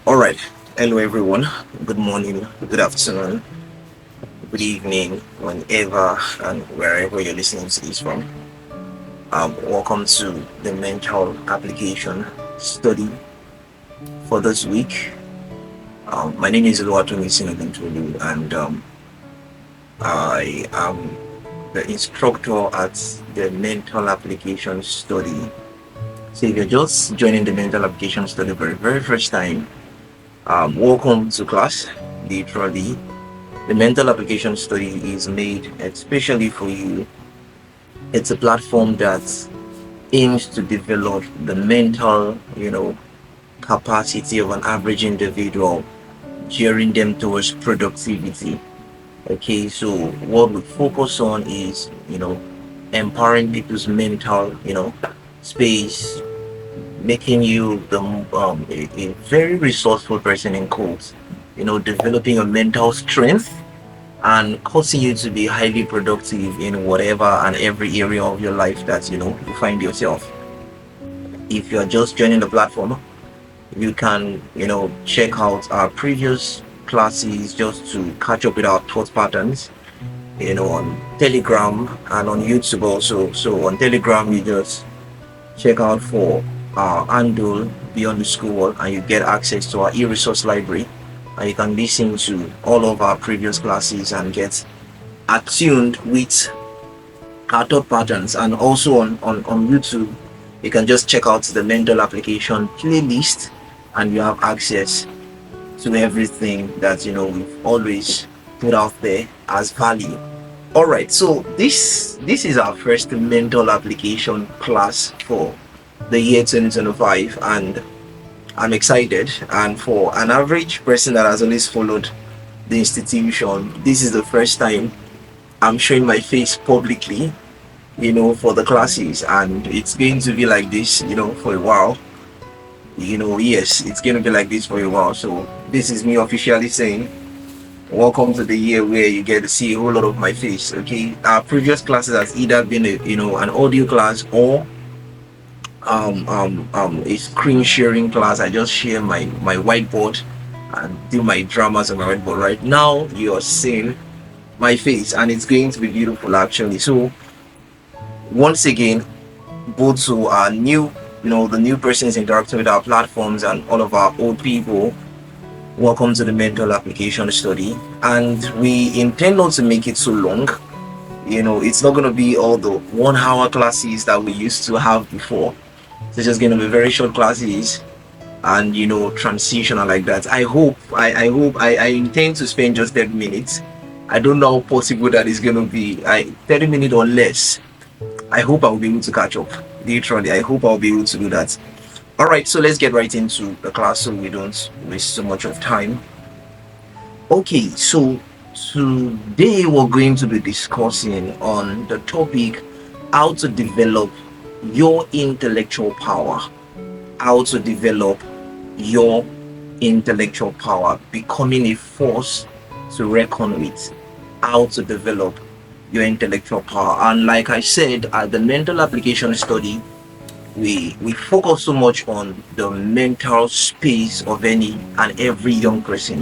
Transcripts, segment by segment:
All right. Hello, everyone. Good morning, good afternoon, good evening, whenever and wherever you're listening to this from. Welcome to the mental application study for this week. My name is Oluwatomisin Oguntolu, and I am the instructor at the mental application study. So, if you're just joining the mental application study for the very first time, welcome to class. Literally, the mental application study is made especially for you. It's a platform that aims to develop the mental, capacity of an average individual, gearing them towards productivity. Okay, so what we focus on is, empowering people's mental, space, making you a very resourceful person in quotes, developing your mental strength and causing you to be highly productive in whatever and every area of your life that you find yourself. If you're just joining the platform, you can check out our previous classes just to catch up with our thought patterns, on Telegram and on YouTube also. So on Telegram, you just check out for our handle Beyond the School World, and you get access to our e-resource library, and you can listen to all of our previous classes and get attuned with our thought patterns. And also on YouTube, you can just check out the mental application playlist, and you have access to everything that we've always put out there as value. All right, so this is our first mental application class for the year 2025, and I'm excited. And for an average person that has always followed the institution, this is the first time I'm showing my face publicly, for the classes, and it's going to be like this, for a while. Yes, it's going to be like this for a while. So this is me officially saying welcome to the year where you get to see a whole lot of my face. Okay, our previous classes has either been an audio class or a screen sharing class. I just share my whiteboard and do my dramas on my whiteboard. Right now you're seeing my face, and it's going to be beautiful actually. So once again, both who are new, the new persons interacting with our platforms, and all of our old people, welcome to the mental application study. And we intend not to make it so long. It's not going to be all the 1 hour classes that we used to have before. It's just going to be very short classes, and transitional like that. I intend to spend just 30 minutes. I don't know how possible that is going to be. 30 minutes or less. I hope I'll be able to catch up. Literally, I hope I'll be able to do that. All right, so let's get right into the class so we don't waste so much of time. Okay, so today we're going to be discussing on the topic how to develop your intellectual power. How to develop your intellectual power, becoming a force to reckon with. How to develop your intellectual power. And like I said, at the mental application study, we focus so much on the mental space of any and every young person.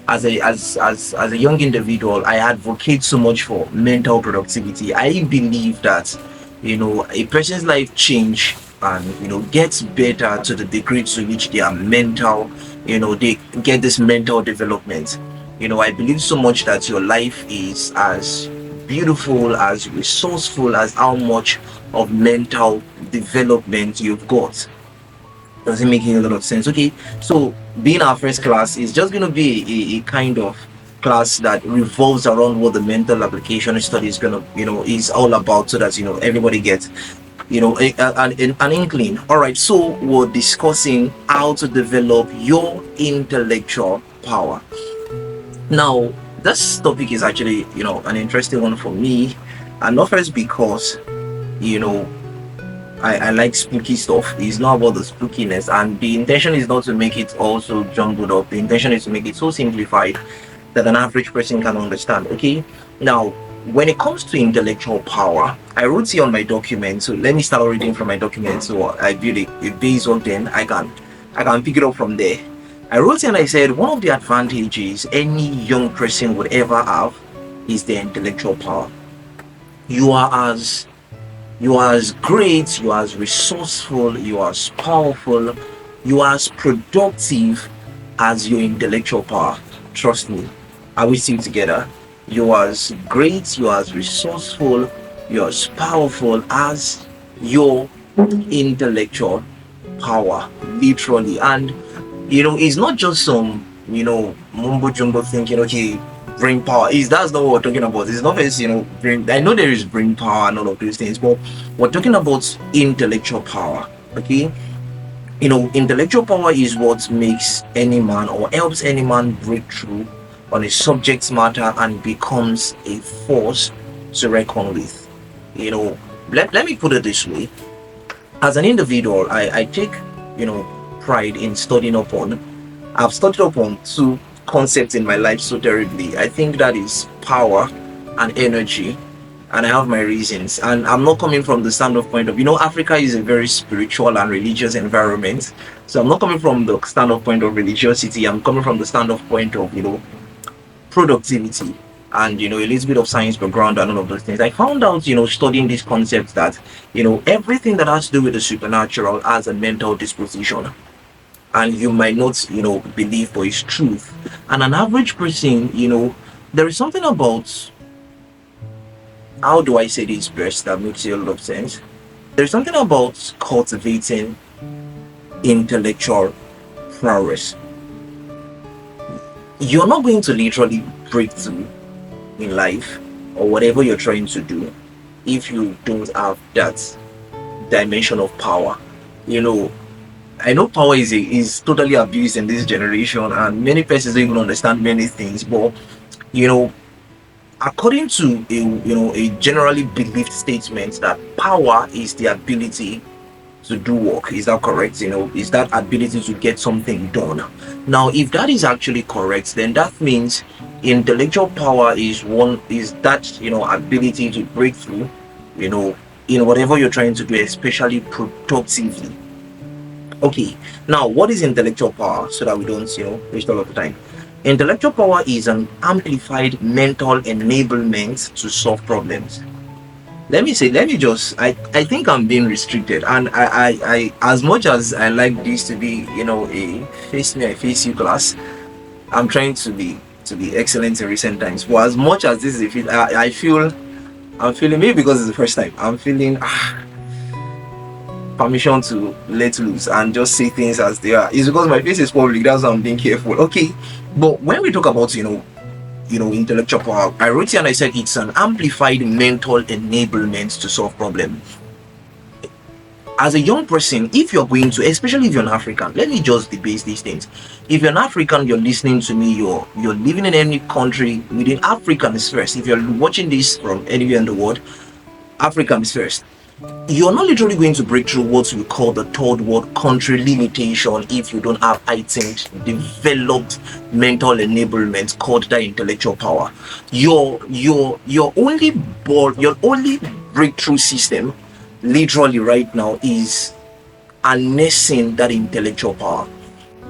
As a young individual, I advocate so much for mental productivity. I believe that a person's life change and gets better to the degree to which they are mental, they get this mental development. I believe so much that your life is as beautiful, as resourceful as how much of mental development you've got. Does it make a lot of sense? Okay, so being our first class is just going to be a kind of class that revolves around what the mental application study is going to is all about, so that everybody gets an inkling. All right, so we're discussing how to develop your intellectual power. Now, this topic is actually an interesting one for me, and not first because I like spooky stuff. It's not about the spookiness, and the intention is not to make it also jumbled up. The intention is to make it so simplified that an average person can understand. Okay, now when it comes to intellectual power, I wrote here on my document. So let me start reading from my document. So I build a base on, then I can pick it up from there. I wrote and I said one of the advantages any young person would ever have is their intellectual power. You are as you are as great, you are as resourceful, you are as powerful, you are as productive as your intellectual power. Trust me. Are we still together? You are as great, you are as resourceful, you are as powerful as your intellectual power. Literally. And it's not just some, mumbo jumbo thinking, okay, brain power. That's not what we're talking about. It's not just, brain. I know there is brain power and all of those things, but we're talking about intellectual power. Okay, intellectual power is what makes any man or helps any man break through on a subject matter and becomes a force to reckon with. You know, let me put it this way. As an individual, I take, pride in studying upon. I've studied upon two concepts in my life so terribly. I think that is power and energy, and I have my reasons. And I'm not coming from the standpoint point of, Africa is a very spiritual and religious environment. So I'm not coming from the standpoint point of religiosity. I'm coming from the standpoint point of, productivity and a little bit of science background and all of those things. I found out, studying these concepts that, everything that has to do with the supernatural has a mental disposition. And you might not, believe, but it's truth. And an average person, there is something about, how do I say this best that makes a lot of sense? There's something about cultivating intellectual prowess. You're not going to literally break through in life or whatever you're trying to do if you don't have that dimension of power. I know power is totally abused in this generation, and many persons don't even understand many things. But you know, according to a generally believed statement that power is the ability to do work. Is that correct? Is that ability to get something done. Now, if that is actually correct, then that means intellectual power is that ability to break through, in whatever you're trying to do, especially productively. Okay, now what is intellectual power so that we don't, waste a lot of time? Intellectual power is an amplified mental enablement to solve problems. I think I'm being restricted, and as much as I like this to be, a face me, I face you class, I'm trying to be excellent in recent times. But as much as this is I'm feeling, maybe because it's the first time, I'm feeling permission to let loose and just say things as they are. It's because my face is public, that's why I'm being careful. Okay, but when we talk about intellectual power, I wrote here and I said it's an amplified mental enablement to solve problems. As a young person, if you're going to, especially if you're an African, let me just debase these things. If you're an African, you're listening to me, you're living in any country within Africans first. If you're watching this from anywhere in the world, Africans first. You're not literally going to break through what we call the third world country limitation if you don't have heightened, developed mental enablement called that intellectual power. Your only breakthrough system, literally right now, is harnessing that intellectual power.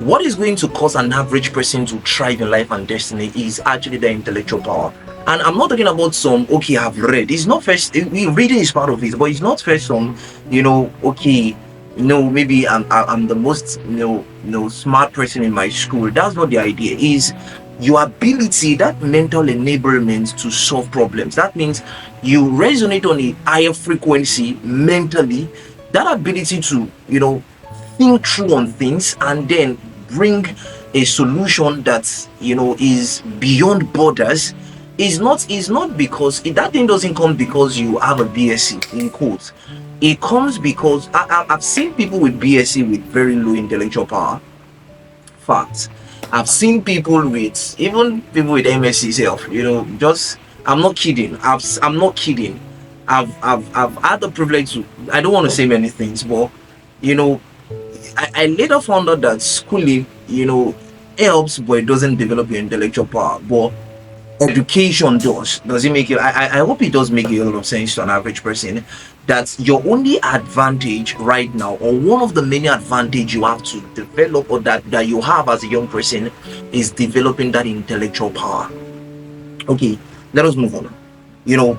What is going to cause an average person to thrive in life and destiny is actually the intellectual power. And I'm not talking about some, okay, I've read. It's not first, reading is part of it, but it's not first some, okay, maybe I'm the most, smart person in my school. That's not the idea. Is your ability, that mental enablement to solve problems. That means you resonate on a higher frequency mentally. That ability to, think through on things and then bring a solution that is beyond borders is not because that thing doesn't come because you have a BSc in quotes. It comes because I've seen people with BSc with very low intellectual power. Facts. I've seen people with even people with MSc self. Just I'm not kidding. I'm not kidding. I've had the privilege to. I don't want to say many things, but I later found out that schooling, helps, but it doesn't develop your intellectual power. But education does it make you, I hope it does make a lot of sense to an average person, that your only advantage right now, or one of the many advantage you have to develop, or that you have as a young person, is developing that intellectual power. Okay, let us move on. You know,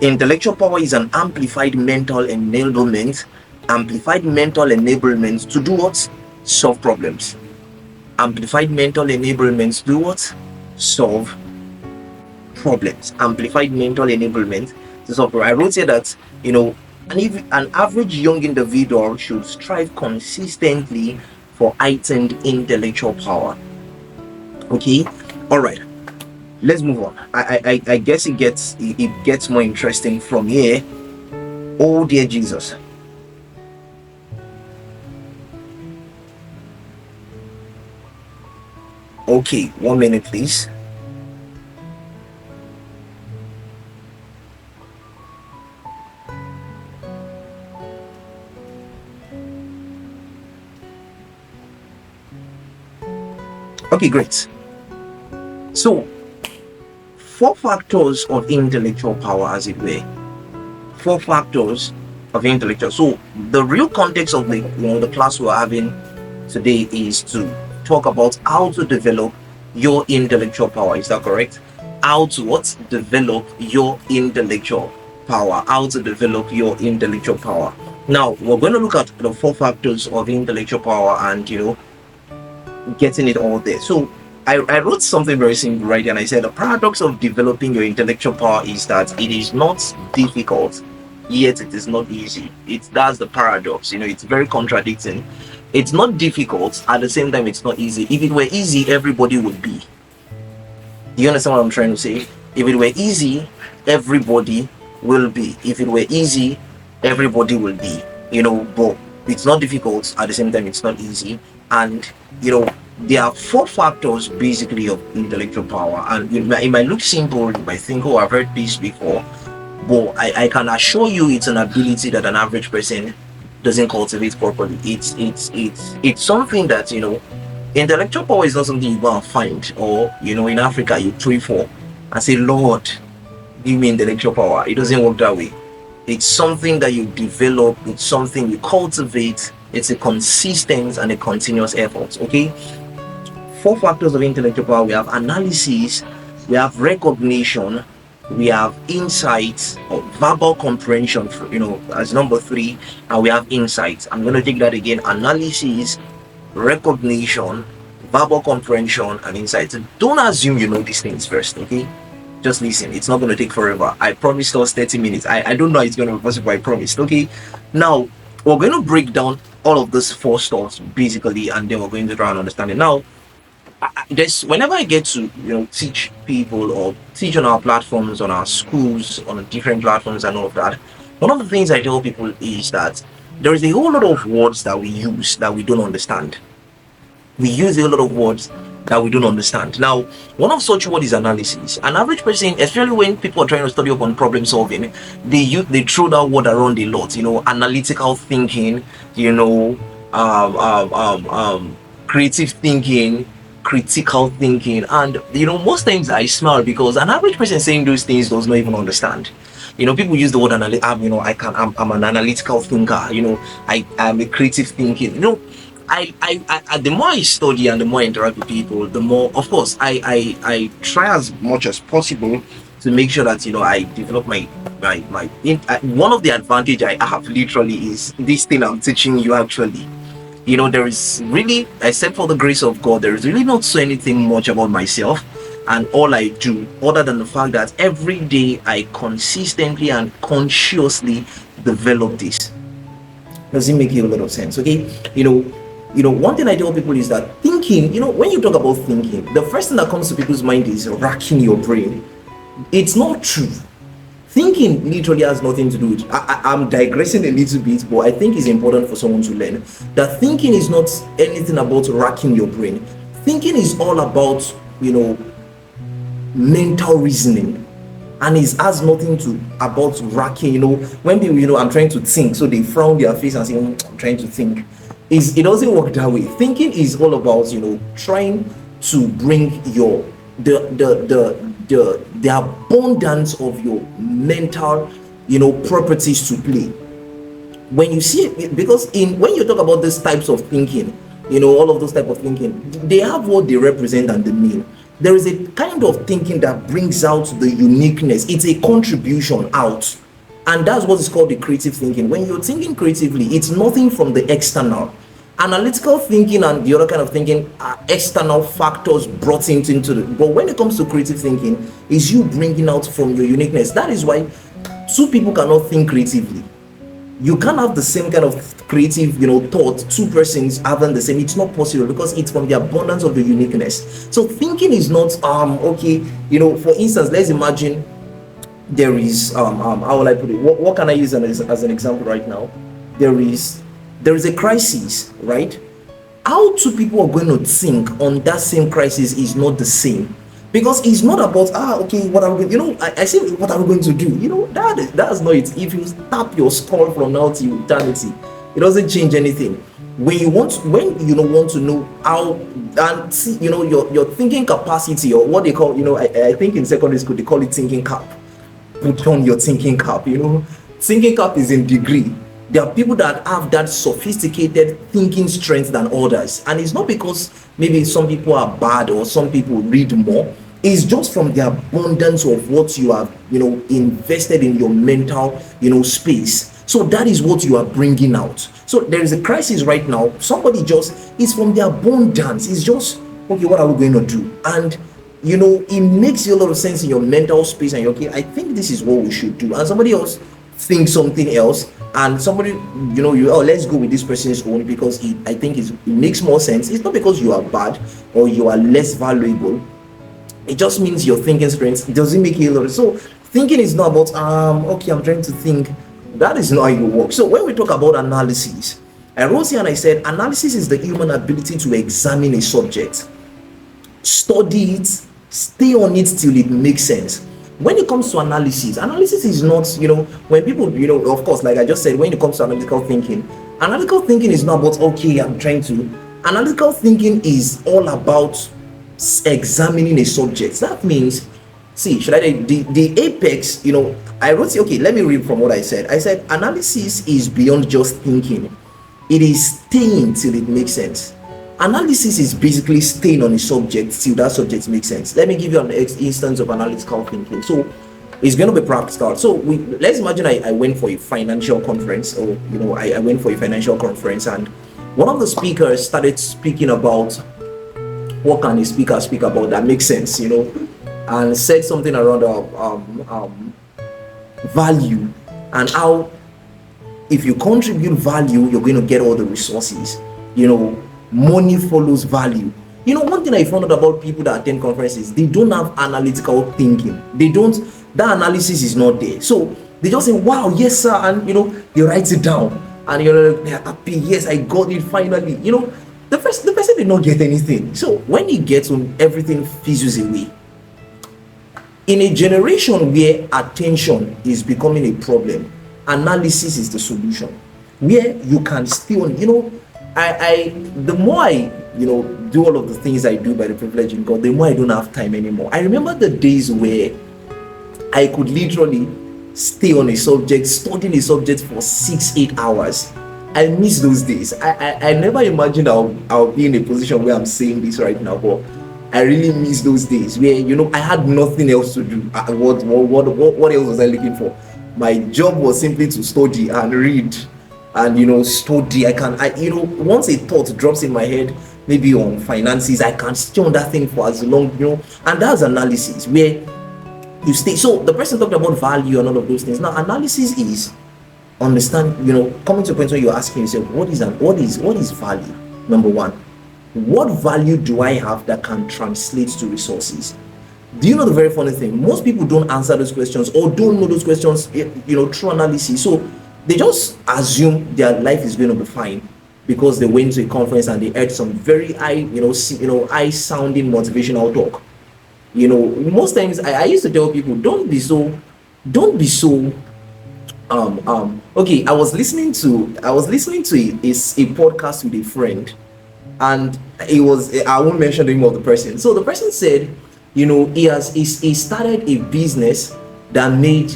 intellectual power is an amplified mental enablement. Amplified mental enablement to do what? Solve problems. Amplified mental enablement to do what? Solve problems. Amplified mental enablement to solve problems. I wrote here that, an average young individual should strive consistently for heightened intellectual power. Okay, all right. Let's move on. I guess it gets more interesting from here. Oh dear Jesus. Okay, 1 minute, please. Okay, great. So, 4 factors of intellectual power, as it were. 4 factors of intellectual. So, the real context of the class we're having today is to talk about how to develop your intellectual power. Is that correct? How to what? Develop your intellectual power. How to develop your intellectual power. Now, we're going to look at the 4 factors of intellectual power and, getting it all there. So, I wrote something very simple right here, and I said the paradox of developing your intellectual power is that it is not difficult, yet it is not easy. That's the paradox. It's very contradicting. It's not difficult, at the same time it's not easy. If it were easy, everybody would be. You understand what I'm trying to say? If it were easy, everybody will be. If it were easy, everybody will be. But it's not difficult, at the same time it's not easy. And there are 4 factors basically of intellectual power, and it might look simple. You might think, oh, I've heard this before, but I can assure you it's an ability that an average person doesn't cultivate properly. It's something that, intellectual power is not something you go and find, or in Africa you pray for and say, Lord, give me intellectual power. It doesn't work that way. It's something that you develop, it's something you cultivate. It's a consistent and a continuous effort. Okay, 4 factors of intellectual power. We have analysis, we have recognition, we have insights or verbal comprehension, as number 3, and we have insights. I'm going to take that again: analysis, recognition, verbal comprehension, and insights. Don't assume you know these things first. Okay, just listen. It's not going to take forever. I promised us 30 minutes. I don't know it's going to be possible. I promised. Okay, now we're going to break down all of these 4 stuffs basically, and then we're going to try and understand it. Now, whenever I get to teach people or teach on our platforms, on our schools, on different platforms and all of that, one of the things I tell people is that there is a whole lot of words that we use that we don't understand. We use a lot of words that we don't understand. Now, one of such words is analysis. An average person, especially when people are trying to study up on problem solving, they throw that word around a lot. Analytical thinking, creative thinking, critical thinking, and most times I smile because an average person saying those things does not even understand. People use the word I'm an analytical thinker. I'm a creative thinking. I the more I study and the more I interact with people, the more, of course, I try as much as possible to make sure that I develop my one of the advantage I have literally is this thing I'm teaching you. Actually, there is really, except for the grace of God, there is really not so anything much about myself and all I do, other than the fact that every day I consistently and consciously develop this. Does it make a lot of sense? Okay, one thing I tell people is that thinking, when you talk about thinking, the first thing that comes to people's mind is racking your brain. It's not true. Thinking literally has nothing to do with I'm digressing a little bit, but I think it's important for someone to learn that thinking is not anything about racking your brain. Thinking is all about mental reasoning, and it has nothing to about racking. When people I'm trying to think, so they frown their face and say I'm trying to think. It doesn't work that way. Thinking is all about trying to bring your the abundance of your mental, properties to play. When you see it, because in when you talk about these types of thinking, all of those type of thinking, they have what they represent and the mean. There is a kind of thinking that brings out the uniqueness. It's a contribution out, and that's what is called the creative thinking. When you're thinking creatively, it's nothing from the external. Analytical thinking and the other kind of thinking are external factors brought into the, but when it comes to creative thinking, is you bringing out from your uniqueness. That is why two people cannot think creatively. You can't have the same kind of creative, thought, two persons having the same. It's not possible, because it's from the abundance of the uniqueness. So thinking is not okay. For instance, let's imagine there is how will I put it? What can I use as an example right now? There is a crisis, right? How two people are going to think on that same crisis is not the same, because it's not about okay, what are we I say, what are we going to do? That's not it. If you tap your skull from now to eternity, it doesn't change anything. When you want to know how, and see, your thinking capacity, or what they call, I think in secondary school they call it thinking cap. Put on your thinking cap. Thinking cap is in degree. There are people that have that sophisticated thinking strength than others, and it's not because maybe some people are bad or some people read more. It's just from the abundance of what you have invested in your mental space. So that is what you are bringing out. So there is a crisis right now. Somebody just, it's from the abundance. It's just, okay, what are we going to do? And it makes a lot of sense in your mental space, and you're okay, I think this is what we should do. And somebody else thinks something else, and somebody, let's go with this person's own, because I think it makes more sense. It's not because you are bad or you are less valuable. It just means your thinking strength. It doesn't make you a lot. So thinking is not about okay, I'm trying to think. That is not how you work. So when we talk about analysis, I wrote here and I said analysis is the human ability to examine a subject, study it, stay on it till it makes sense. When it comes to analysis is not, when people, of course, like I just said, when it comes to analytical thinking is not about, okay, I'm trying to. Analytical thinking is all about examining a subject. That means, see, should I, the apex, I wrote, okay, let me read from what I said. I said, analysis is beyond just thinking. It is staying till it makes sense. Analysis is basically staying on a subject till that subject makes sense. Let me give you an instance of analytical thinking. So it's going to be practical. So let's imagine I went for a financial conference, or I went for a financial conference, and one of the speakers started speaking about, what can a speaker speak about that makes sense, and said something around value, and how if you contribute value, you're going to get all the resources. Money follows value. One thing I found out about people that attend conferences, they don't have analytical thinking. That analysis is not there. So they just say, wow, yes sir, and they write it down, and they're happy, yes, I got it finally. The person did not get anything. So when he gets home, everything fizzles away. In a generation where attention is becoming a problem, analysis is the solution. Where you can still, the more I do all of the things I do by the privilege in God, the more I don't have time anymore. I remember the days where I could literally stay on a subject, studying a subject for 6-8 hours. I miss those days. I never imagined I'll be in a position where I'm saying this right now, but I really miss those days where I had nothing else to do. What else was I looking for? My job was simply to study and read, and study. Once a thought drops in my head, maybe on finances, I can stay on that thing for as long, and that's analysis where you stay. So the person talked about value and all of those things. Now analysis is understand, coming to a point where you're asking yourself, what is value? Number one, what value do I have that can translate to resources? Do you know the very funny thing? Most people don't answer those questions, or don't know those questions, through analysis. So they just assume their life is going to be fine because they went to a conference and they heard some very high, high sounding motivational talk. Most times I used to tell people, don't be so okay. I was listening to a podcast with a friend, and it was, I won't mention the name of the person. So the person said, He started a business that made,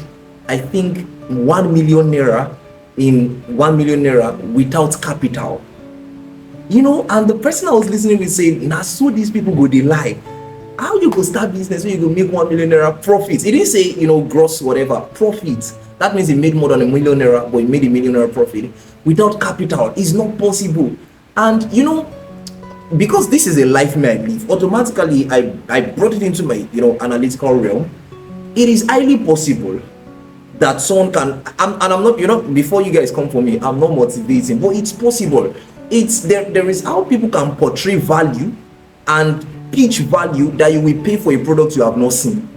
I think, 1 million naira in 1 million naira without capital. And the person I was listening with said, "Now, so these people go they lie. How you go start business when you go make 1 million naira profit?" He didn't say, gross whatever profit. That means he made more than 1 million naira, but he made 1 million naira profit without capital. It's not possible. And because this is a life may I live, automatically I brought it into my analytical realm. It is highly possible that someone can, and I'm not, before you guys come for me, I'm not motivating, but it's possible. It's there is how people can portray value and pitch value that you will pay for a product you have not seen.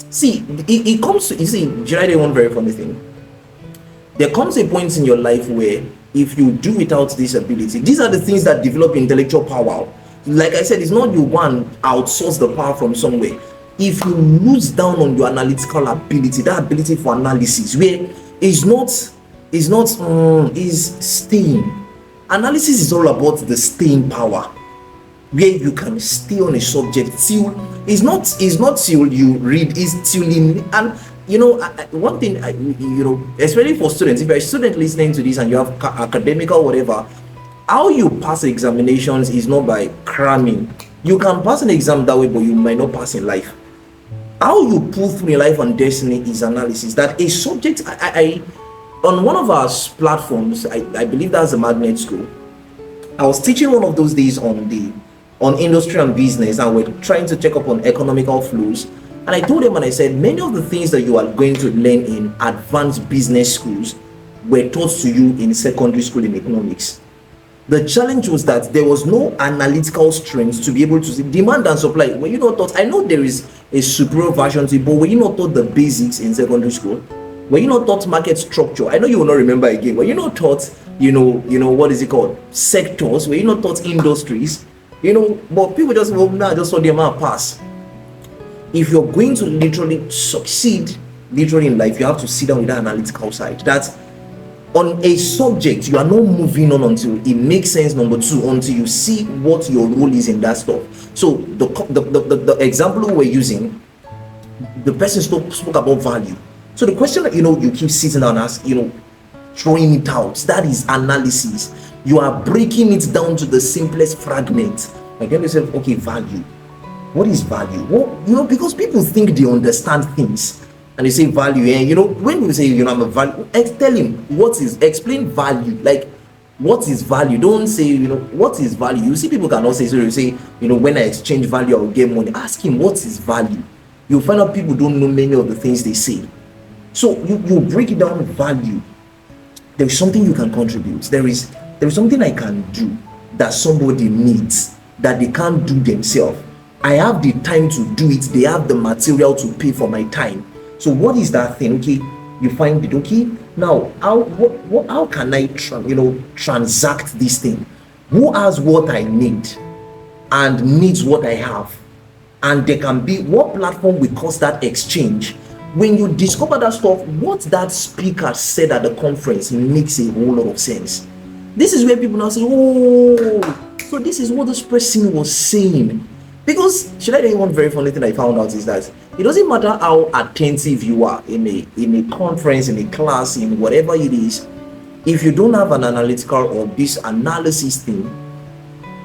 See, it comes to, you see, generally one very funny thing. There comes a point in your life where if you do without this ability, these are the things that develop intellectual power. Like I said, it's not you want outsource the power from somewhere. If you lose down on your analytical ability, that ability for analysis, where is staying. Analysis is all about the staying power, where you can stay on a subject till it's not till you read, it's till in. And one thing, especially for students, if you're a student listening to this and you have academic or whatever, how you pass examinations is not by cramming. You can pass an exam that way, but you might not pass in life. How you pull through your life and destiny is analysis. That a subject, I on one of our platforms, I believe that's the magnet school, I was teaching one of those days on industry and business, and we're trying to check up on economical flows. And I told them, and I said, many of the things that you are going to learn in advanced business schools were taught to you in secondary school in economics. The challenge was that there was no analytical strength to be able to see demand and supply. Were you not taught? I know there is a superior version to it, but were you not taught the basics in secondary school? Were you not taught market structure? I know you will not remember again. Were you not taught, what is it called? Sectors? Were you not taught industries? But people just saw the amount pass. If you're going to literally succeed in life, you have to sit down with that analytical side. That on a subject, you are not moving on until it makes sense. Number two, until you see what your role is in that stuff. So the example we're using, the person spoke about value. So the question that you keep sitting down and ask, throwing it out, that is analysis. You are breaking it down to the simplest fragment. Like yourself, okay, value. What is value? Well, because people think they understand things, and they say value. And when we say I'm a value, tell him explain value. Like, what is value? Don't say what is value. You see, people cannot say so. You say when I exchange value, I'll get money. Ask him what is value. You'll find out people don't know many of the things they say. So you break it down. Value. There is something you can contribute. There is something I can do that somebody needs that they can't do themselves. I have the time to do it. They have the material to pay for my time. So what is that thing? Okay, you find it. Okay, now how can I transact this thing? Who has what I need and needs what I have? And there can be what platform will cause that exchange. When you discover that stuff, what that speaker said at the conference makes a whole lot of sense. This is where people now say, oh, so this is what this person was saying. Because, should I tell you one very funny thing I found out is that it doesn't matter how attentive you are in a conference, in a class, in whatever it is, if you don't have an analytical or this analysis thing,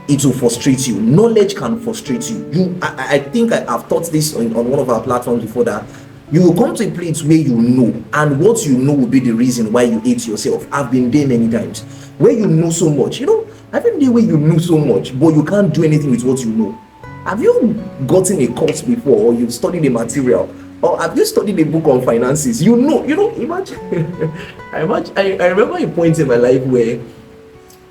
it will frustrate you. Knowledge can frustrate you. I think I've taught this on one of our platforms before, that you will come to a place where you know, and what you know will be the reason why you hate yourself. I've been there many times, where you know so much. I've been there where you know so much, but you can't do anything with what you know. Have you gotten a course before, or you've studied a material, or have you studied a book on finances? Imagine. I remember a point in my life where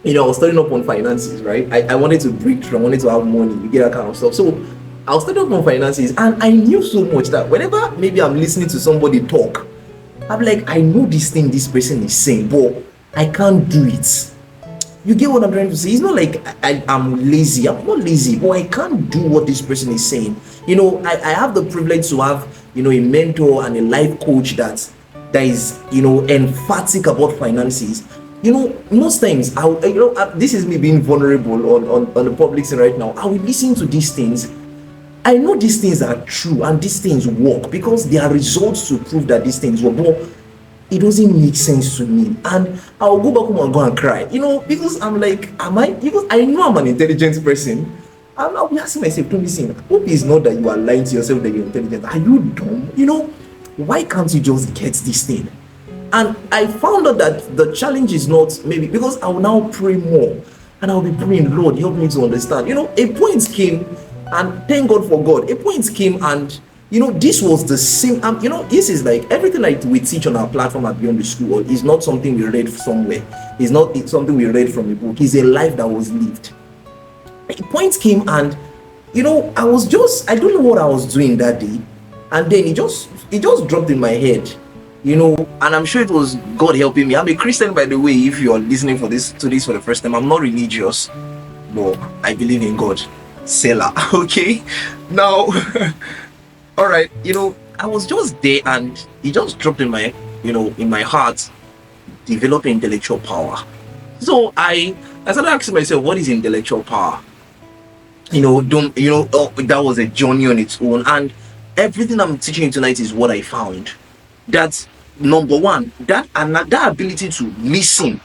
I was studying up on finances, right? I wanted to break through, I wanted to have money, you get that kind of stuff. So I was studying up on finances, and I knew so much that whenever maybe I'm listening to somebody talk, I'm like, I know this thing this person is saying, but I can't do it. You get what I'm trying to say? It's not like I'm lazy. I'm not lazy, but I can't do what this person is saying. I have the privilege to have, a mentor and a life coach that is, emphatic about finances. Most times, this is me being vulnerable on the public scene right now. I will listen to these things. I know these things are true and these things work because there are results to prove that these things work, but it doesn't make sense to me. And I'll go back home and go and cry, because I'm like, because I know I'm an intelligent person. And I'll be asking myself, don't listen, hope it's not that you are lying to yourself that you're intelligent. Are you dumb? Why can't you just get this thing? And I found out that the challenge is not maybe because I will now pray more and I'll be praying, Lord, help me to understand. A point came, and thank God for God. A point came, and this was the same. This is like everything like we teach on our platform at Beyond the School is not something we read somewhere. It's not something we read from a book. It's a life that was lived. A point came, and I don't know what I was doing that day, and then it just dropped in my head. And I'm sure it was God helping me. I'm a Christian, by the way, if you are listening to this for the first time. I'm not religious, but I believe in God. Seller. Okay, now all right, I was just there, and it just dropped in my heart, developing intellectual power. So I started asking myself, what is intellectual power? That was a journey on its own, and everything I'm teaching you tonight is what I found. That's number one, that ability to listen.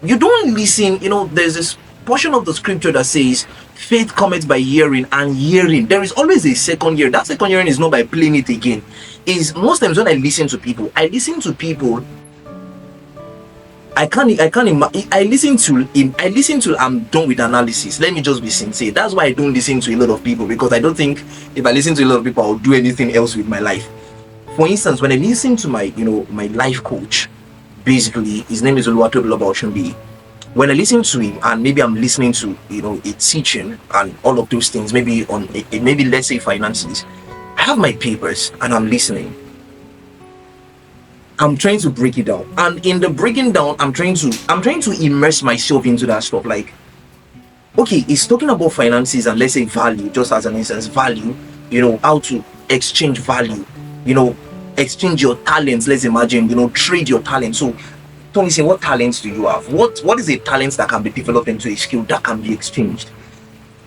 You don't listen. There's this portion of the scripture that says faith cometh by hearing, and hearing, there is always a second hearing. That second hearing is not by playing it again. Is most times when I listen to people, I listen till I'm done with analysis. Let me just be sincere. That's why I don't listen to a lot of people, because I don't think if I listen to a lot of people, I'll do anything else with my life. For instance, when I listen to my life coach, basically his name is Oluwatomisin. When I listen to him, and maybe I'm listening to a teaching and all of those things, maybe on maybe let's say finances, I have my papers and I'm listening. I'm trying to break it down, and in the breaking down, I'm trying to immerse myself into that stuff. Like, okay, it's talking about finances and let's say value, just as an instance, value. How to exchange value. Exchange your talents. Let's imagine, trade your talent. So, Tony, say, what talents do you have? What is a talent that can be developed into a skill that can be exchanged?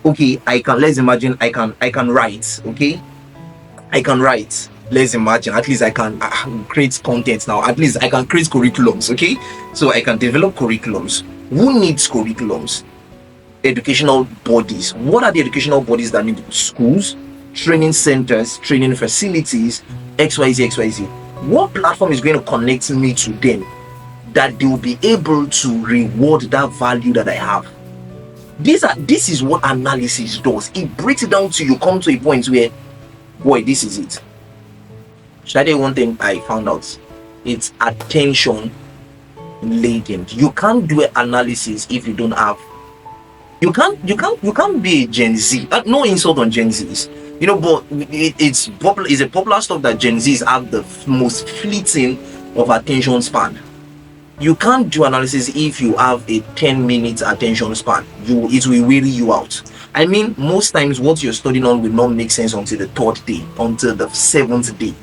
Okay, let's imagine I can write. Okay, I can write. Let's imagine at least I can create content now. At least I can create curriculums. Okay, so I can develop curriculums. Who needs curriculums? Educational bodies. What are the educational bodies that need? Schools, training centers, training facilities, XYZ. What platform is going to connect me to them that they will be able to reward that value that I have? This is what analysis does. It breaks it down to you come to a point where, boy, this is it. Should I tell you one thing I found out? It's attention laden. You can't do an analysis if you don't have. You can't be a Gen Z. No insult on Gen Zs, but it's popular. It's a popular stuff that Gen Zs have the most fleeting of attention span. You can't do analysis if you have a 10-minute attention span. It will weary you out. I mean, most times what you're studying on will not make sense until the third day, until the seventh day,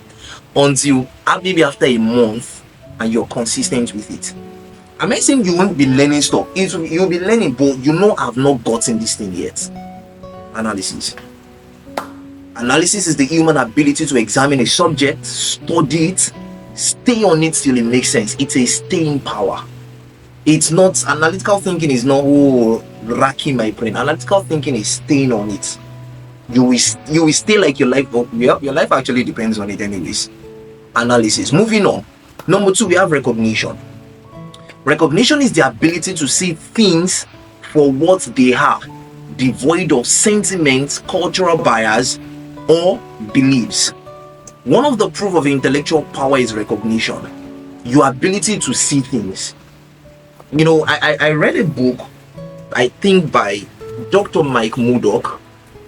until maybe after a month, and you're consistent with it. I'm not saying you won't be learning stuff. You'll be learning, but I've not gotten this thing yet. Analysis is the human ability to examine a subject, study it, stay on it till it makes sense. It's a staying power. It's not analytical thinking. Is not racking my brain. Analytical thinking is staying on it. You will stay like your life. Your life actually depends on it anyways. Analysis. Moving on. Number 2, we have recognition. Recognition is the ability to see things for what they are, devoid of sentiments, cultural bias, or beliefs. One of the proof of intellectual power is recognition. Your ability to see things. I read a book, I think by Dr. Mike Murdoch,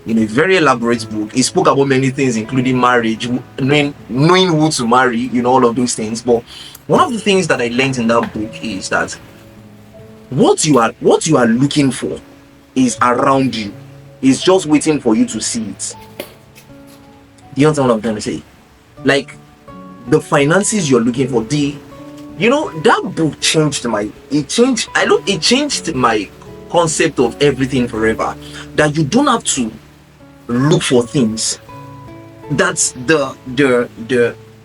a very elaborate book. He spoke about many things, including marriage, knowing who to marry, all of those things. But one of the things that I learned in that book is that what you are looking for is around you. It's just waiting for you to see it. Do you understand what I'm trying to say? Like the finances you're looking for, that book changed my concept of everything forever. That you don't have to look for things. That's the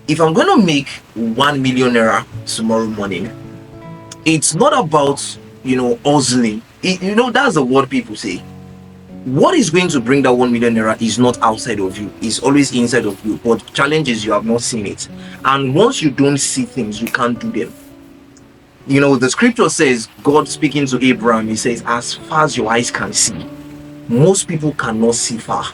if I'm gonna make 1 million naira tomorrow morning, it's not about hustling. That's the word people say. What is going to bring that 1 million naira is not outside of you, it's always inside of you. But challenge is you have not seen it, and once you don't see things, you can't do them. The scripture says, God speaking to Abraham, he says, as far as your eyes can see. Most people cannot see far,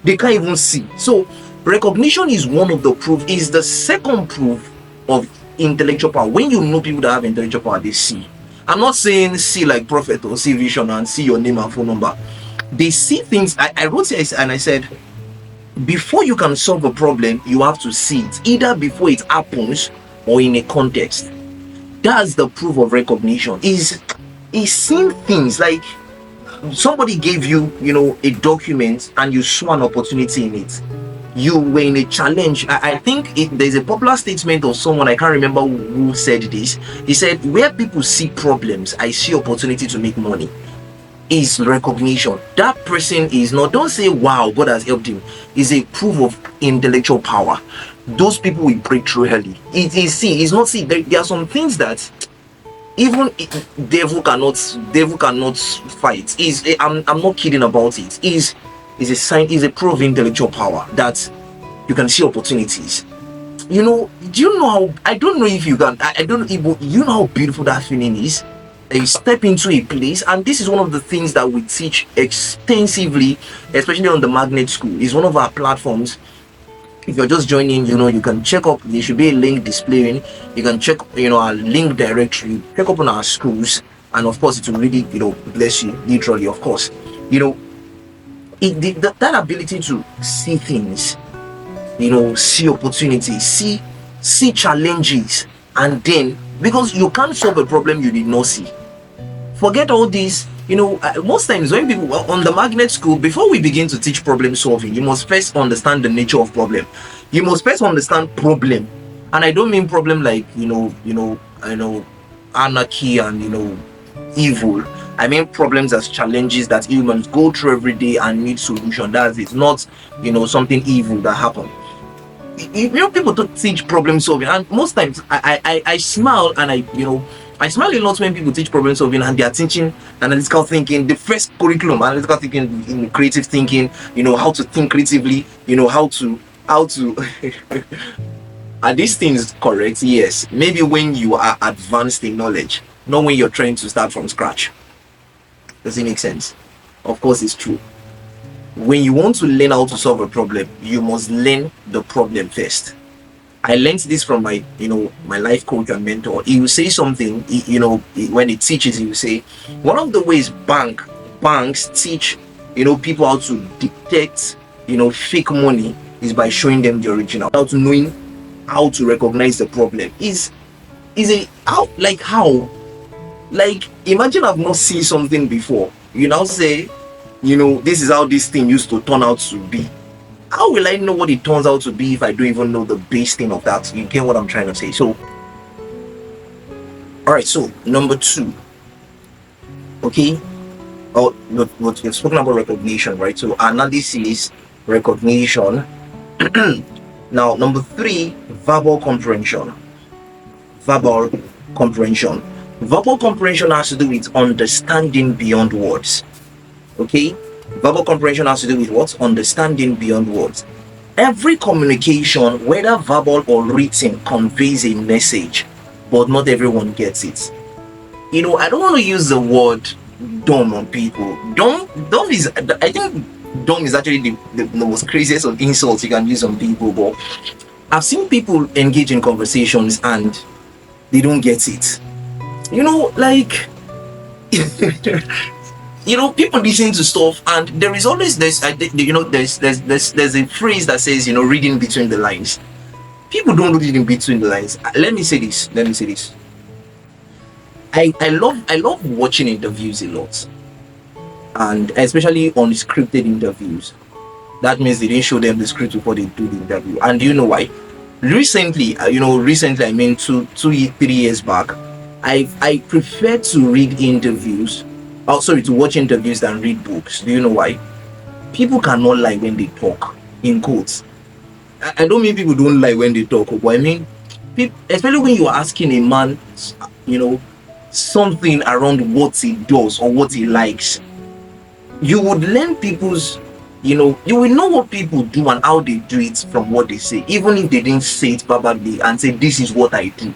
they can't even see. So recognition is one of the proof, is the second proof of intellectual power. When you know people that have intellectual power, they see. I'm not saying see like prophet or see vision and see your name and phone number. They see things. I wrote here and I said, before you can solve a problem, you have to see it, either before it happens or in a context. That's the proof of recognition, is seeing things. Like somebody gave you a document and you saw an opportunity in it. You were in a challenge. I think there's a popular statement of someone, I can't remember who said this. He said, where people see problems, I see opportunity to make money. Is recognition. That person is not, don't say wow, God has helped him, is a proof of intellectual power. Those people will break through early. It's not see. There are some things that even devil cannot fight. I'm not kidding about it. Is a sign, is a proof of intellectual power, that you can see opportunities. Do you know how, I don't know if you can, I don't know if you know how beautiful that feeling is. You step into a place, and this is one of the things that we teach extensively, especially on the Magnet School. It's one of our platforms. If you're just joining, you can check up. There should be a link displaying. You can check our link directory, check up on our schools, and of course it will really bless you, literally. Of course, that ability to see things, see opportunities, see challenges, and then, because you can't solve a problem you did not see. Forget all this. Most times when people on the Magnet School, before we begin to teach problem solving, you must first understand the nature of problem. You must first understand problem, and I don't mean problem like anarchy and evil. I mean problems as challenges that humans go through every day and need solution. That's it, not something evil that happened. People don't teach problem solving, and most times I smile, and I smile a lot when people teach problem solving and they are teaching analytical thinking, the first curriculum, analytical thinking, creative thinking, how to think creatively, how to are these things correct? Yes, maybe when you are advanced in knowledge, not when you're trying to start from scratch. Does it make sense? Of course it's true. When you want to learn how to solve a problem, you must learn the problem first. I learned this from my my life coach and mentor. He will say something, when he teaches, he will say, one of the ways banks teach people how to detect fake money is by showing them the original. How to knowing how to recognize the problem is a how like imagine I've not seen something before. You now say, this is how this thing used to turn out to be. How will I know what it turns out to be if I don't even know the base thing of that? You get what I'm trying to say? So, all right. So number 2, okay. Oh, what you've spoken about recognition, right? So analysis, recognition. Now, number 3, verbal comprehension. Verbal comprehension. Verbal comprehension has to do with understanding beyond words. Okay. Verbal comprehension has to do with what? Understanding beyond words. Every communication, whether verbal or written, conveys a message, but not everyone gets it. I don't want to use the word dumb on people. Dumb is, I think dumb is actually the most craziest of insults you can use on people. But I've seen people engage in conversations and they don't get it. Like people listen to stuff, and there is always this. There's a phrase that says, reading between the lines. People don't read in between the lines. Let me say this. I love watching interviews a lot, and especially unscripted interviews. That means they didn't show them the script before they do the interview. And do you know why? Recently, I mean 3 years back, I prefer to read interviews. To watch interviews than read books. Do you know why? People cannot lie when they talk, in quotes. I don't mean people don't lie when they talk, but I mean, especially when you are asking a man, you know, something around what he does or what he likes, you would learn people's, you will know what people do and how they do it from what they say, even if they didn't say it verbally and say, this is what I do.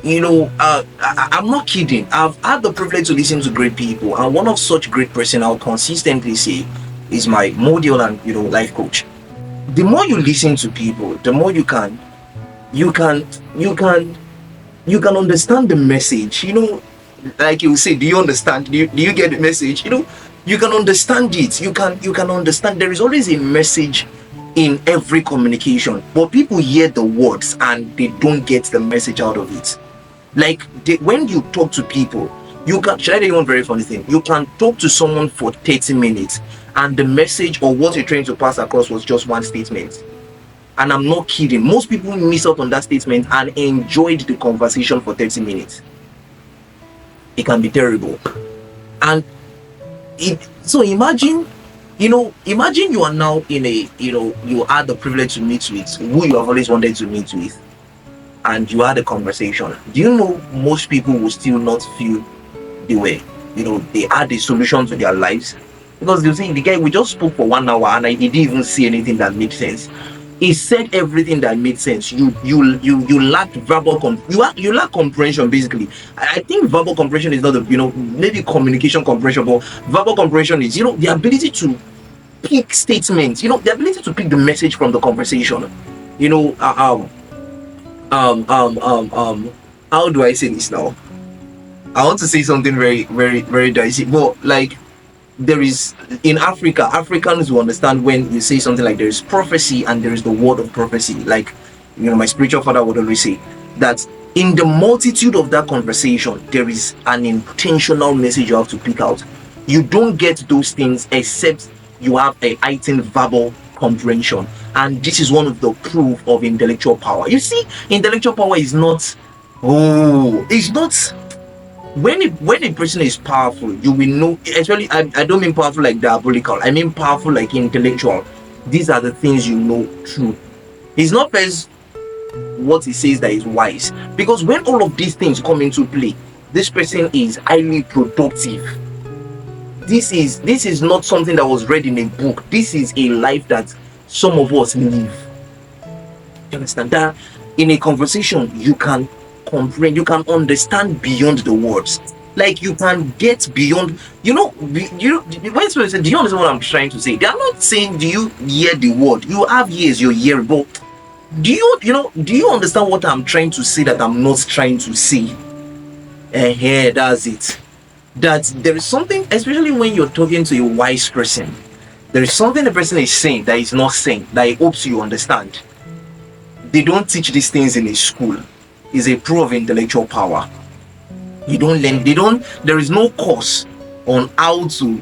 I'm not kidding. I've had the privilege to listen to great people, and one of such great person I'll consistently say is my model and life coach. The more you listen to people, the more you can you can you can understand the message. Like you say, do you understand? Do you get the message? You can understand it. You can understand. There is always a message in every communication, but people hear the words and they don't get the message out of it. Like when you talk to people, you can. Should I tell you one very funny thing? You can talk to someone for 30 minutes, and the message or what you're trying to pass across was just one statement. And I'm not kidding. Most people miss out on that statement and enjoyed the conversation for 30 minutes. It can be terrible. And so imagine you are now in a, you had the privilege to meet with who you have always wanted to meet with, and you had a conversation. Do you know most people will still not feel the way, they had a solution to their lives? Because you see, the guy, we just spoke for 1 hour and he didn't even see anything that made sense. He said everything that made sense. You lack you lack comprehension. Basically, I think verbal comprehension is not the, maybe communication comprehension, but verbal comprehension is, the ability to pick statements, the ability to pick the message from the conversation. you know uh, how do I say this now? I want to say something very, very, very dicey, but like, there is, in Africa, Africans will understand when you say something like there is prophecy and there is the word of prophecy. Like, my spiritual father would always say that in the multitude of that conversation, there is an intentional message you have to pick out. You don't get those things except you have a heightened verbal comprehension. And this is one of the proof of intellectual power. You see, intellectual power is not, it's not, when a person is powerful, you will know. Actually, I don't mean powerful like diabolical, I mean powerful like intellectual. These are the things you know true. It's not first what he says that is wise, because when all of these things come into play, this person is highly productive. This is not something that was read in a book. This is a life that some of us live. You understand that in a conversation you can comprehend, you can understand beyond the words. Like, you can get beyond, when someone say, do you understand what I'm trying to say? They are not saying, do you hear the word? You have ears, you're hearing, but do you understand what I'm trying to say that I'm not trying to say? Here, that's it. That there is something, especially when you're talking to a wise person, there is something the person is saying that is not saying, that he hopes you understand. They don't teach these things in a school. It's a proof of intellectual power. You don't learn, there is no course on how to,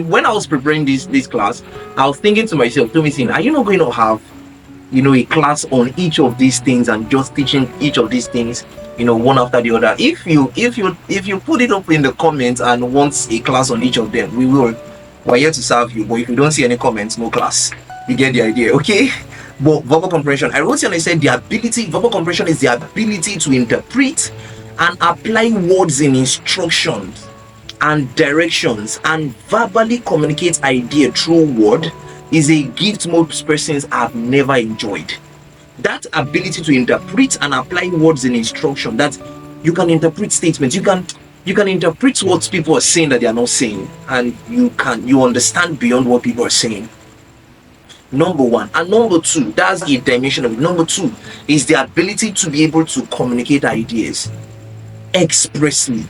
when I was preparing this class, I was thinking to myself, Tomisin, are you not going to have, a class on each of these things and just teaching each of these things, one after the other? If you put it up in the comments and want a class on each of them, we will. We're here to serve you. But if you don't see any comments, no class. You get the idea, okay? But verbal comprehension, I wrote here and I said verbal comprehension is the ability to interpret and apply words in instructions and directions, and verbally communicate idea through word is a gift most persons have never enjoyed. That ability to interpret and apply words in instruction, that you can interpret statements, you can interpret what people are saying that they are not saying, and you understand beyond what people are saying. Number one. And number two, that's a dimension of it. Number two is the ability to be able to communicate ideas expressly.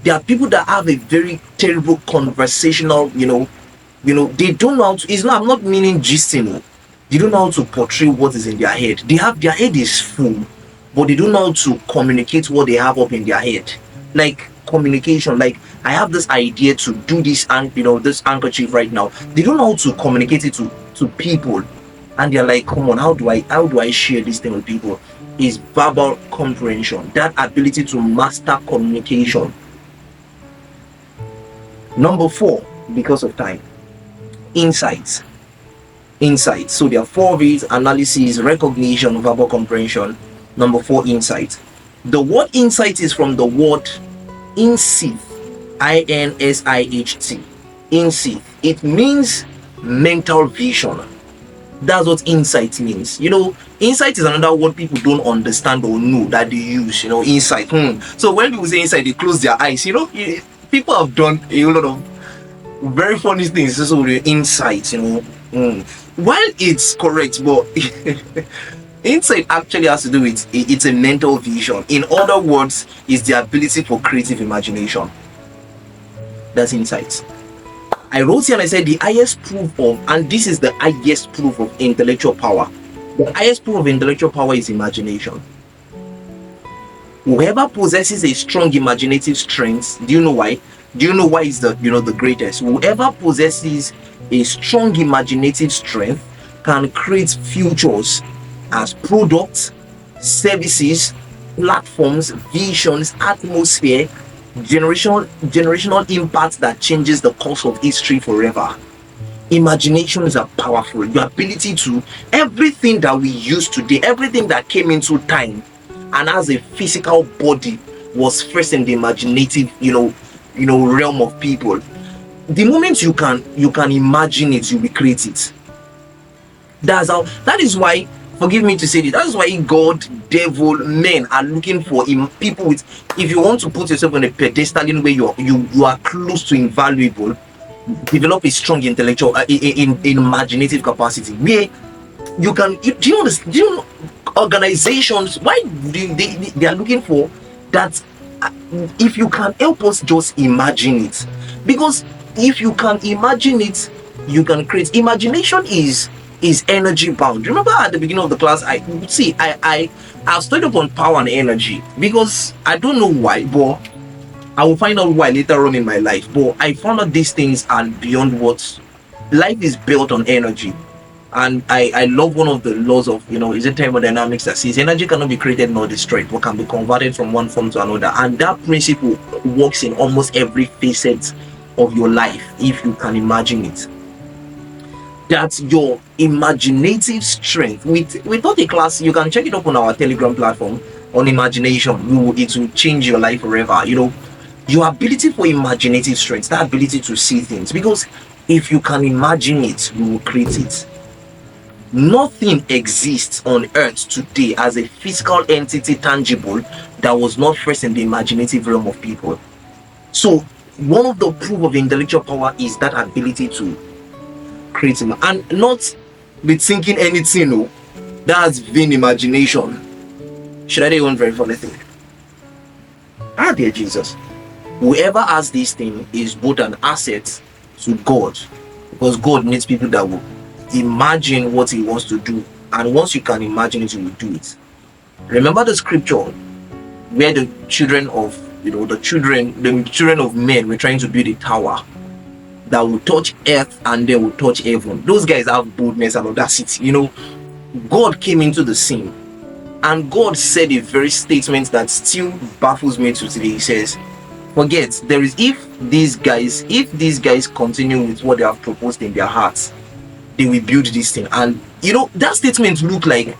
There are people that have a very terrible conversational, they don't know how to, I'm not meaning gisting. They don't know how to portray what is in their head. Their head is full, but they don't know how to communicate what they have up in their head. Like communication, like, I have this idea to do this, and this handkerchief right now. They don't know how to communicate it to people, and they're like, come on, how do I share this thing with people? Is verbal comprehension, that ability to master communication. Number four, because of time, Insights. Insights. So there are four of it: analysis, recognition, verbal comprehension. Number four, insight. The word insight is from the word insight, insight. Insight. It means mental vision. That's what insight means. Insight is another word people don't understand or know that they use. Insight. So when people say insight, they close their eyes. People have done a lot of very funny things. So the insight. While it's correct, but insight actually has to do with it's a mental vision. In other words, it's the ability for creative imagination. That's insight. I wrote here and I said the highest proof of, and this is the highest proof of intellectual power. The highest proof of intellectual power is imagination. Whoever possesses a strong imaginative strength, do you know why? Do you know why it's the greatest? Whoever possesses a strong imaginative strength can create futures as products, services, platforms, visions, atmosphere, generational impact that changes the course of history forever. Imaginations are powerful. Your ability to, everything that we use today, everything that came into time and has a physical body was first in the imaginative realm of people. The moment you can imagine it, you will create it. That is why, forgive me to say this, that's why God, devil, men are looking for people with, if you want to put yourself on a pedestal in where you are close to invaluable, develop a strong intellectual in imaginative capacity where you can, do you know organizations, why they are looking for that? If you can help us just imagine it, because if you can imagine it, you can create. Imagination is energy bound. Remember at the beginning of the class, I studied up on power and energy because I don't know why, but I will find out why later on in my life. But I found out these things are beyond what life is built on energy. And I love one of the laws of, is it thermodynamics that says energy cannot be created nor destroyed, but can be converted from one form to another. And that principle works in almost every facet of your life if you can imagine it. That's your imaginative strength. We taught a class, you can check it up on our Telegram platform on imagination. It will change your life forever. Your ability for imaginative strength, that ability to see things, because if you can imagine it, you will create it. Nothing exists on earth today as a physical entity, tangible, that was not first in the imaginative realm of people. So one of the proof of intellectual power is that ability to create, and not be thinking anything. No, that's vain imagination. Should I do one very funny thing? Dear Jesus, whoever has this thing is both an asset to God, because God needs people that will imagine what he wants to do, and once you can imagine it, you will do it. Remember the scripture where the children of men were trying to build a tower that will touch earth and they will touch heaven. Those guys have boldness and audacity. God came into the scene and God said a very statement that still baffles me to today. He says, forget, if these guys continue with what they have proposed in their hearts, they will build this thing. And that statement looked like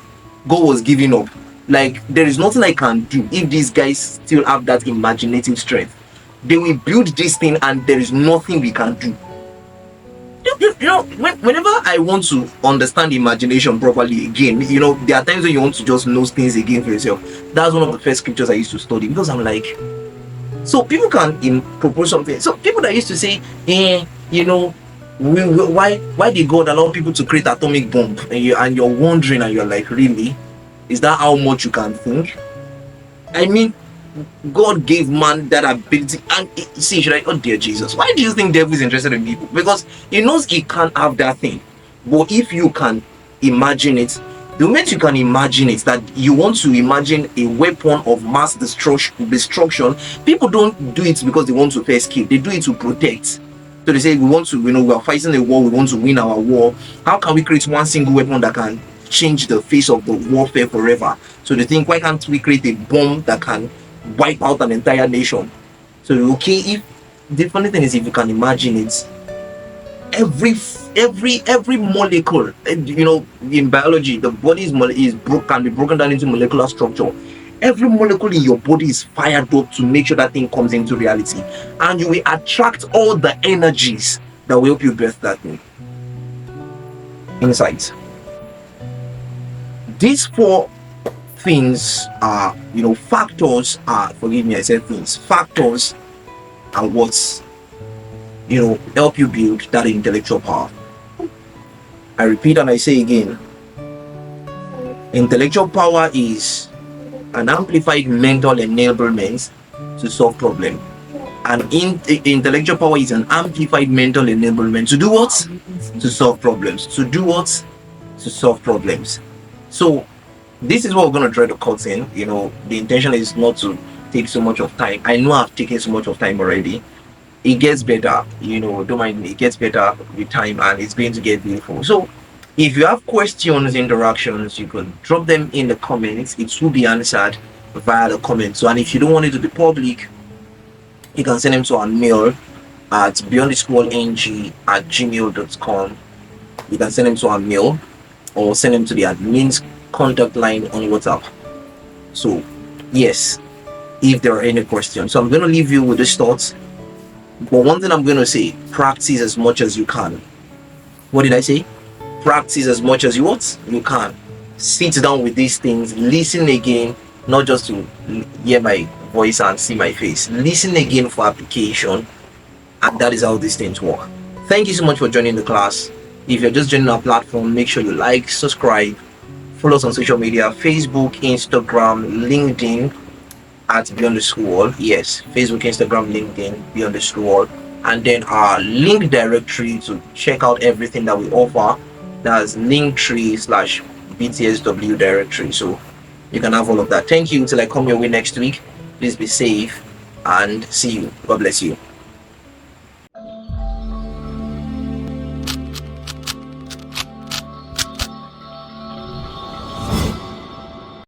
God was giving up, like there is nothing I can do. If these guys still have that imaginative strength, they will build this thing and there is nothing we can do. Whenever I want to understand imagination properly again, there are times when you want to just know things again for yourself. That's one of the first scriptures I used to study, because I'm like, so people can propose something. So people that used to say, why did God allow people to create atomic bomb? And you're wondering, and you're like, really? Is that how much you can think? I mean, God gave man that ability, and you're like, oh dear Jesus, why do you think devil is interested in people? Because he knows he can't have that thing. But if you can imagine it, the moment you can imagine it, that you want to imagine a weapon of mass destruction, people don't do it because they want to first kill, they do it to protect. So they say, we are fighting a war, we want to win our war. How can we create one single weapon that can change the face of the warfare forever? So they think, why can't we create a bomb that can wipe out an entire nation? So okay, if the funny thing is, if you can imagine it, every molecule, in biology, the body can be broken down into molecular structure. Every molecule in your body is fired up to make sure that thing comes into reality, and you will attract all the energies that will help you birth that thing. Insights. These four things are, factors are, forgive me, I said things, factors are what's, help you build that intellectual power. I repeat and I say again, intellectual power is an amplified mental enablement to solve problems. And intellectual power is an amplified mental enablement to do what? To solve problems. To do what? To solve problems. So this is what we're going to try to cut in. The intention is not to take so much of time. I know I've taken so much of time already. It gets better, don't mind me, it gets better with time, and it's going to get beautiful. So if you have questions, interactions, you can drop them in the comments. It will be answered via the comments. So, and if you don't want it to be public, you can send them to our mail at beyondtheschoolng@gmail.com. You can send them to our mail or send them to the admin's contact line on WhatsApp. So yes, if there are any questions. So I'm going to leave you with this thoughts. But one thing I'm going to say, practice as much as you can. What did I say? Practice as much as you can. Sit down with these things, listen again, not just to hear my voice and see my face. Listen again for application, and that is how these things work. Thank you so much for joining the class. If you're just joining our platform, make sure you like, subscribe, follow us on social media, Facebook, Instagram, LinkedIn, at Beyond the School. Yes, Facebook, Instagram, LinkedIn, Beyond the School. And then our link directory to check out everything that we offer. That's linktree/BTSW directory. So you can have all of that. Thank you until I come your way next week. Please be safe and see you. God bless you.